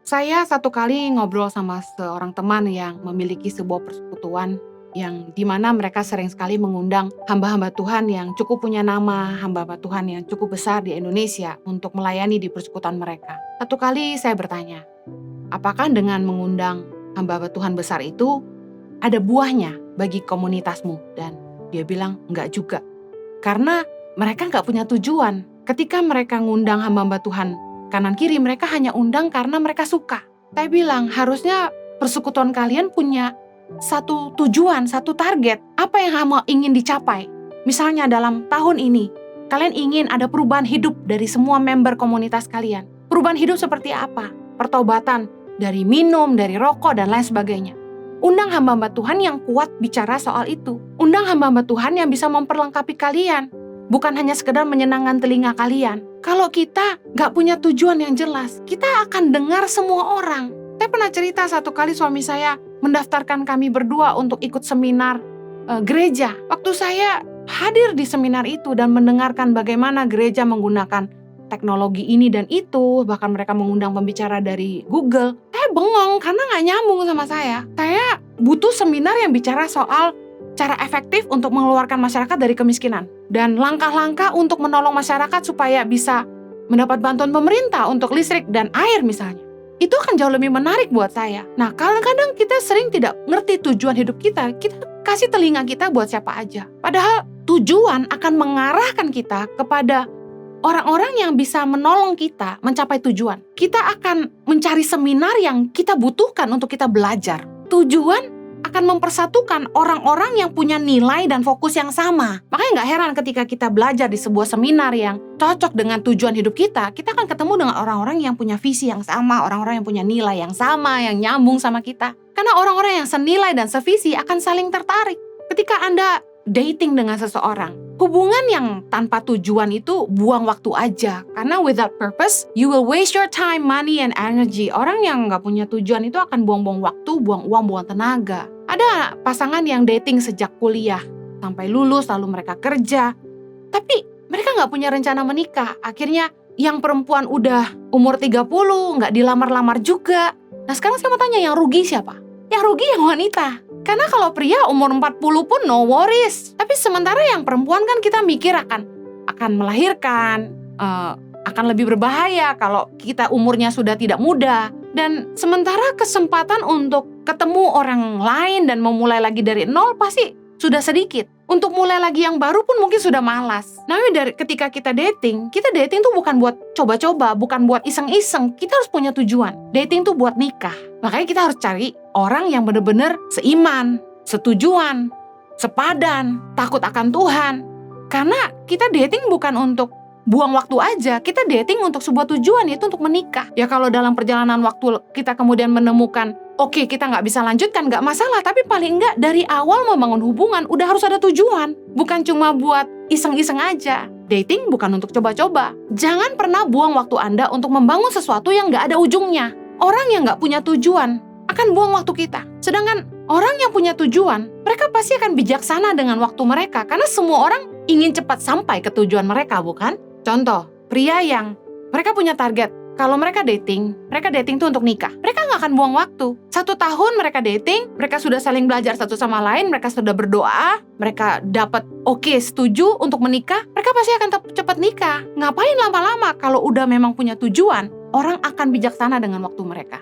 Saya satu kali ngobrol sama seorang teman yang memiliki sebuah persekutuan yang dimana mereka sering sekali mengundang hamba-hamba Tuhan yang cukup punya nama, hamba-hamba Tuhan yang cukup besar di Indonesia untuk melayani di persekutuan mereka. Satu kali saya bertanya, apakah dengan mengundang hamba-hamba Tuhan besar itu ada buahnya bagi komunitasmu? Dan dia bilang, enggak juga. Karena mereka enggak punya tujuan. Ketika mereka ngundang hamba-hamba Tuhan kanan kiri, mereka hanya undang karena mereka suka. Saya bilang, harusnya persekutuan kalian punya satu tujuan, satu target. Apa yang kamu ingin dicapai? Misalnya dalam tahun ini, kalian ingin ada perubahan hidup dari semua member komunitas kalian. Perubahan hidup seperti apa? Pertobatan dari minum, dari rokok, dan lain sebagainya. Undang hamba-hamba Tuhan yang kuat bicara soal itu. Undang hamba-hamba Tuhan yang bisa memperlengkapi kalian. Bukan hanya sekedar menyenangkan telinga kalian. Kalau kita gak punya tujuan yang jelas, kita akan dengar semua orang. Saya pernah cerita satu kali suami saya mendaftarkan kami berdua untuk ikut seminar gereja. Waktu saya hadir di seminar itu dan mendengarkan bagaimana gereja menggunakan teknologi ini dan itu, bahkan mereka mengundang pembicara dari Google, saya bengong karena gak nyambung sama saya. Saya butuh seminar yang bicara soal cara efektif untuk mengeluarkan masyarakat dari kemiskinan dan langkah-langkah untuk menolong masyarakat supaya bisa mendapat bantuan pemerintah untuk listrik dan air misalnya. Itu akan jauh lebih menarik buat saya. Nah, kadang-kadang kita sering tidak ngerti tujuan hidup kita. Kita kasih telinga kita buat siapa aja. Padahal tujuan akan mengarahkan kita kepada orang-orang yang bisa menolong kita mencapai tujuan. Kita akan mencari seminar yang kita butuhkan untuk kita belajar. Tujuan akan mempersatukan orang-orang yang punya nilai dan fokus yang sama. Makanya gak heran ketika kita belajar di sebuah seminar yang cocok dengan tujuan hidup kita akan ketemu dengan orang-orang yang punya visi yang sama, orang-orang yang punya nilai yang sama, yang nyambung sama kita. Karena orang-orang yang senilai dan sevisi akan saling tertarik. Ketika Anda dating dengan seseorang, hubungan yang tanpa tujuan itu buang waktu aja. Karena without purpose, you will waste your time, money, and energy. Orang yang gak punya tujuan itu akan buang-buang waktu, buang uang, buang tenaga. Ada pasangan yang dating sejak kuliah sampai lulus, lalu mereka kerja. Tapi mereka gak punya rencana menikah. Akhirnya yang perempuan udah umur 30, gak dilamar-lamar juga. Nah sekarang saya mau tanya, yang rugi siapa? Yang rugi yang wanita. Karena kalau pria umur 40 pun no worries. Tapi sementara yang perempuan kan kita mikir akan melahirkan, akan lebih berbahaya kalau kita umurnya sudah tidak muda. Dan sementara kesempatan untuk ketemu orang lain dan memulai lagi dari nol pasti sudah sedikit. Untuk mulai lagi yang baru pun mungkin sudah malas. Nah, ketika kita dating tuh bukan buat coba-coba, bukan buat iseng-iseng. Kita harus punya tujuan. Dating tuh buat nikah. Makanya kita harus cari orang yang benar-benar seiman, setujuan, sepadan, takut akan Tuhan. Karena kita dating bukan untuk buang waktu aja, kita dating untuk sebuah tujuan, yaitu untuk menikah. Ya kalau dalam perjalanan waktu kita kemudian menemukan, oke, kita nggak bisa lanjutkan, nggak masalah. Tapi paling nggak dari awal membangun hubungan udah harus ada tujuan. Bukan cuma buat iseng-iseng aja. Dating bukan untuk coba-coba. Jangan pernah buang waktu Anda untuk membangun sesuatu yang nggak ada ujungnya. Orang yang nggak punya tujuan akan buang waktu kita. Sedangkan orang yang punya tujuan, mereka pasti akan bijaksana dengan waktu mereka. Karena semua orang ingin cepat sampai ke tujuan mereka, bukan? Contoh, pria yang mereka punya target. Kalau mereka dating tuh untuk nikah. Mereka gak akan buang waktu. 1 tahun mereka dating, mereka sudah saling belajar satu sama lain, mereka sudah berdoa, mereka dapat setuju untuk menikah, mereka pasti akan cepat nikah. Ngapain lama-lama? Kalau udah memang punya tujuan, orang akan bijaksana dengan waktu mereka.